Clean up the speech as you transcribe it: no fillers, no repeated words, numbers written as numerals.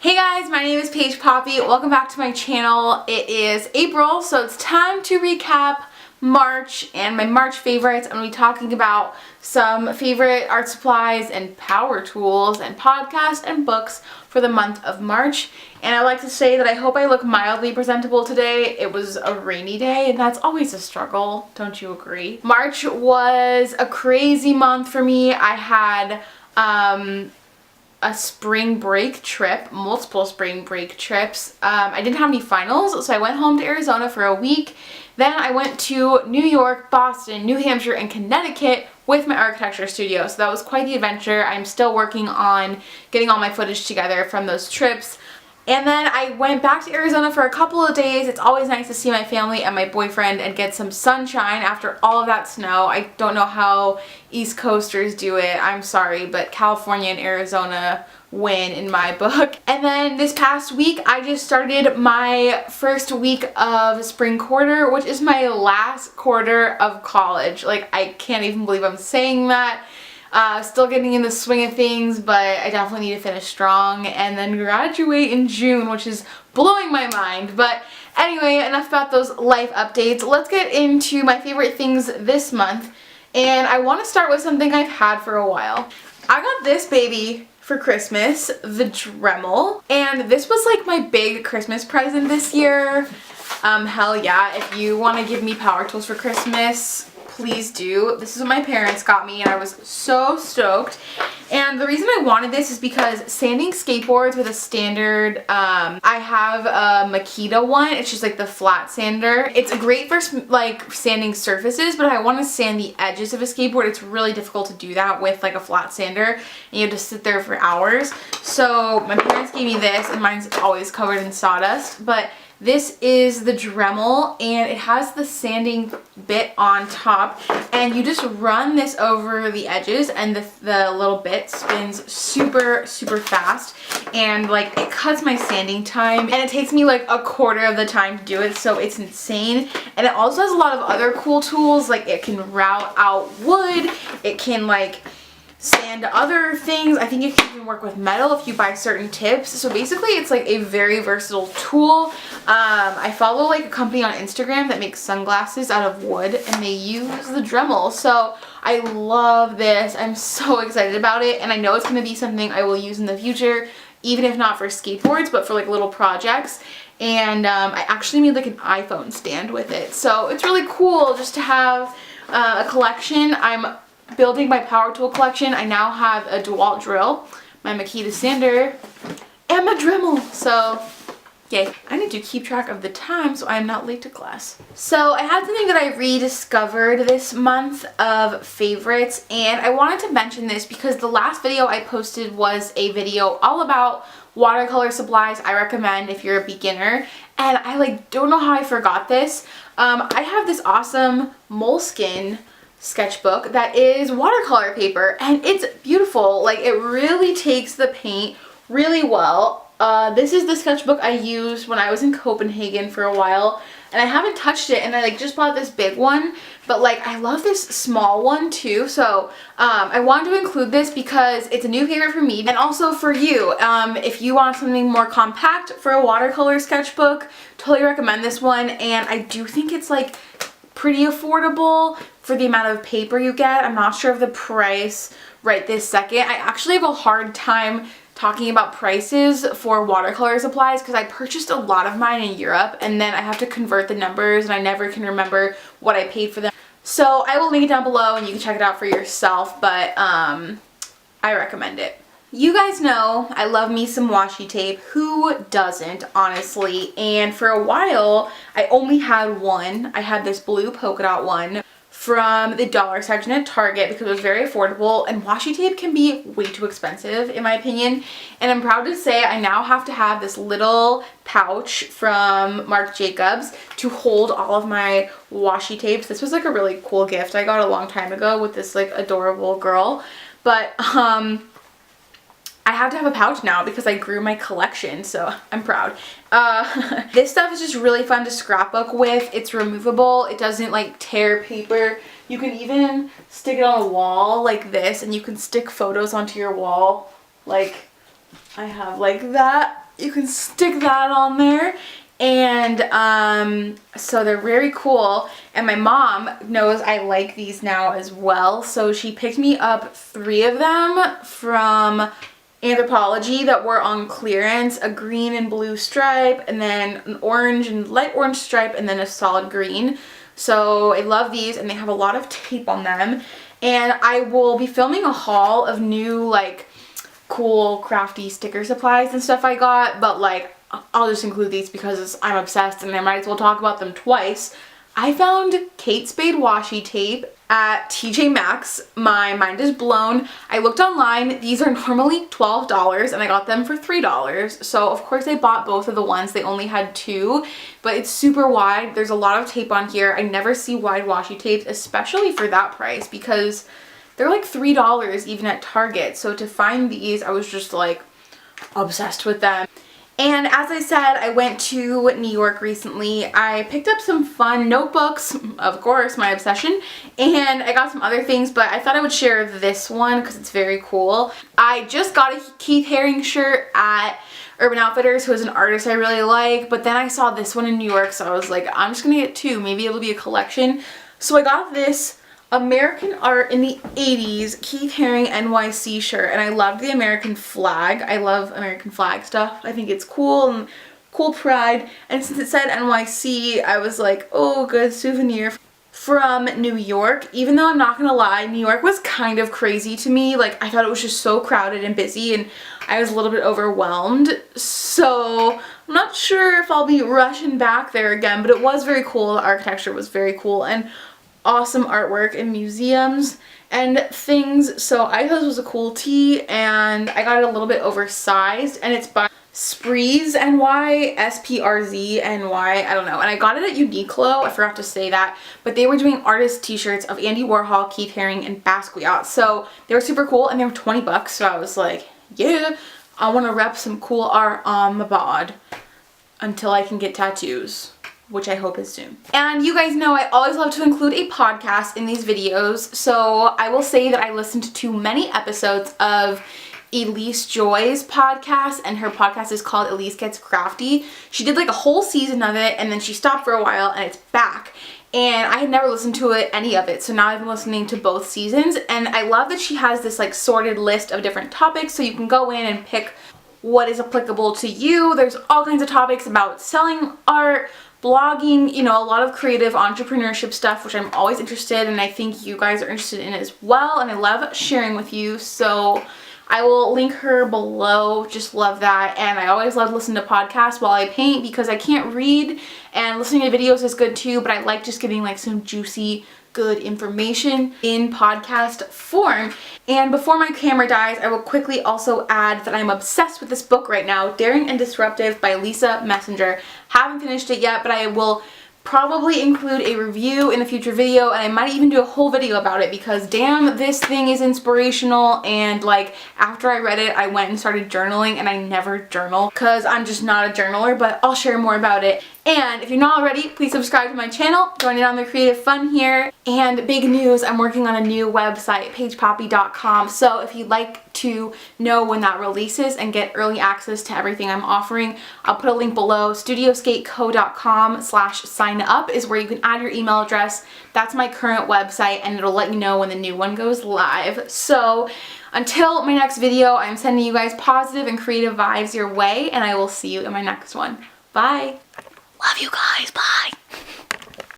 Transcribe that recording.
Hey guys, my name is Paige Poppe. Welcome back to my channel. It is April, so it's time to recap March and my March favorites. I'm going to be talking about some favorite art supplies and power tools and podcasts and books for the month of March. And I like to say that I hope I look mildly presentable today. It was a rainy day and that's always a struggle, don't you agree? March was a crazy month for me. I had a spring break trip, multiple spring break trips. I didn't have any finals, so I went home to Arizona for a week. Then I went to New York, Boston, New Hampshire, and Connecticut with my architecture studio. So that was quite the adventure. I'm still working on getting all my footage together from those trips. And then I went back to Arizona for a couple of days. It's always nice to see my family and my boyfriend and get some sunshine after all of that snow. I don't know how East Coasters do it. I'm sorry, but California and Arizona win in my book. And then this past week, I just started my first week of spring quarter, which is my last quarter of college. Like, I can't even believe I'm saying that. Still getting in the swing of things, but I definitely need to finish strong and then graduate in June, which is blowing my mind. But anyway, enough about those life updates. Let's get into my favorite things this month. And I want to start with something I've had for a while. I got this baby for Christmas, the Dremel. And this was like my big Christmas present this year. Hell yeah, if you want to give me power tools for Christmas, please do. This is what my parents got me and I was so stoked. And the reason I wanted this is because sanding skateboards with a standard, I have a Makita one. It's just like the flat sander. It's great for like sanding surfaces, but I want to sand the edges of a skateboard. It's really difficult to do that with like a flat sander and you have to sit there for hours. So my parents gave me this and mine's always covered in sawdust, but this is the Dremel and it has the sanding bit on top and you just run this over the edges and the little bit spins super fast and like it cuts my sanding time and it takes me like a quarter of the time to do it, so it's insane. And it also has a lot of other cool tools, like it can route out wood, it can like sand other things. I think you can even work with metal if you buy certain tips. So basically it's like a very versatile tool. I follow like a company on Instagram that makes sunglasses out of wood and they use the Dremel. So I love this. I'm so excited about it and I know it's going to be something I will use in the future, even if not for skateboards, but for like little projects. And I actually made like an iPhone stand with it. So it's really cool just to have a collection. I'm building my power tool collection. I now have a DeWalt drill, my Makita sander, and my Dremel. So, yay. I need to keep track of the time so I'm not late to class. So I had something that I rediscovered this month of favorites, and I wanted to mention this because the last video I posted was a video all about watercolor supplies I recommend if you're a beginner, and I like don't know how I forgot this. I have this awesome Moleskine sketchbook that is watercolor paper and it's beautiful. Like it really takes the paint really well. This is the sketchbook I used when I was in Copenhagen for a while and I haven't touched it, and I like just bought this big one, but like I love this small one too. So I wanted to include this because it's a new favorite for me and also for you. If you want something more compact for a watercolor sketchbook, totally recommend this one. And I do think it's like pretty affordable for the amount of paper you get. I'm not sure of the price right this second. I actually have a hard time talking about prices for watercolor supplies because I purchased a lot of mine in Europe and then I have to convert the numbers and I never can remember what I paid for them. So I will link it down below and you can check it out for yourself, but I recommend it. You guys know I love me some washi tape. Who doesn't, honestly? And for a while, I only had one. I had this blue polka dot one from the dollar section at Target because it was very affordable, and washi tape can be way too expensive in my opinion. And I'm proud to say I now have to have this little pouch from Marc Jacobs to hold all of my washi tapes. This was like a really cool gift I got a long time ago with this like adorable girl. But I have to have a pouch now because I grew my collection, so I'm proud. This stuff is just really fun to scrapbook with. It's removable. It doesn't like tear paper. You can even stick it on a wall like this and you can stick photos onto your wall like I have like that. you can stick that on there. And so they're very cool, and my mom knows I like these now as well, so she picked me up 3 of them from Anthropologie that were on clearance, a green and blue stripe, and then an orange and light orange stripe, and then a solid green. So I love these, and they have a lot of tape on them. And I will be filming a haul of new like cool crafty sticker supplies and stuff I got, but like I'll just include these because I'm obsessed and I might as well talk about them twice. I found Kate Spade washi tape at TJ Maxx. My mind is blown. I looked online. These are normally $12 and I got them for $3. So of course I bought both of the ones. They only had 2, but it's super wide. There's a lot of tape on here. I never see wide washi tapes, especially for that price, because they're like $3 even at Target. So to find these, I was just like obsessed with them. And as I said, I went to New York recently. I picked up some fun notebooks, of course, my obsession, and I got some other things, but I thought I would share this one because it's very cool. I just got a Keith Haring shirt at Urban Outfitters, who is an artist I really like, but then I saw this one in New York, so I was like, I'm just gonna get 2. Maybe it'll be a collection. So I got this American Art in the 80s Keith Haring NYC shirt, and I loved the American flag. I love American flag stuff. I think it's cool and cool pride, and since it said NYC, I was like, oh, good souvenir from New York. Even though I'm not gonna lie, New York was kind of crazy to me. Like, I thought it was just so crowded and busy, and I was a little bit overwhelmed, so I'm not sure if I'll be rushing back there again, but it was very cool. The architecture was very cool, and awesome artwork in museums and things. So I thought this was a cool tee, and I got it a little bit oversized, and it's by Sprees NY, SPRZ-NY, I don't know. And I got it at Uniqlo, I forgot to say that, but they were doing artist t-shirts of Andy Warhol, Keith Haring, and Basquiat. So they were super cool, and they were 20 bucks. So I was like, yeah, I want to rep some cool art on my bod until I can get tattoos, which I hope is soon. And you guys know I always love to include a podcast in these videos, so I will say that I listened to many episodes of Elise Joy's podcast, and her podcast is called Elise Gets Crafty. She did like a whole season of it, and then she stopped for a while, and it's back. And I had never listened to any of it, so now I've been listening to both seasons, and I love that she has this like sorted list of different topics, so you can go in and pick what is applicable to you. There's all kinds of topics about selling art, blogging, you know, a lot of creative entrepreneurship stuff, which I'm always interested in, and I think you guys are interested in as well, and I love sharing with you, so I will link her below. Just love that. And I always love listening to podcasts while I paint because I can't read, and listening to videos is good too, but I like just getting like some juicy good information in podcast form. And before my camera dies, I will quickly also add that I'm obsessed with this book right now, Daring and Disruptive by Lisa Messenger. Haven't finished it yet, but I will probably include a review in a future video, and I might even do a whole video about it because damn, this thing is inspirational. And like after I read it, I went and started journaling, and I never journal because I'm just not a journaler, but I'll share more about it. And if you're not already, please subscribe to my channel, join in on the creative fun here. And big news, I'm working on a new website, paigepoppe.com. So if you'd like to know when that releases and get early access to everything I'm offering, I'll put a link below. studioskateco.com/sign up is where you can add your email address. That's my current website, and it'll let you know when the new one goes live. So until my next video, I'm sending you guys positive and creative vibes your way, and I will see you in my next one. Bye. Love you guys. Bye.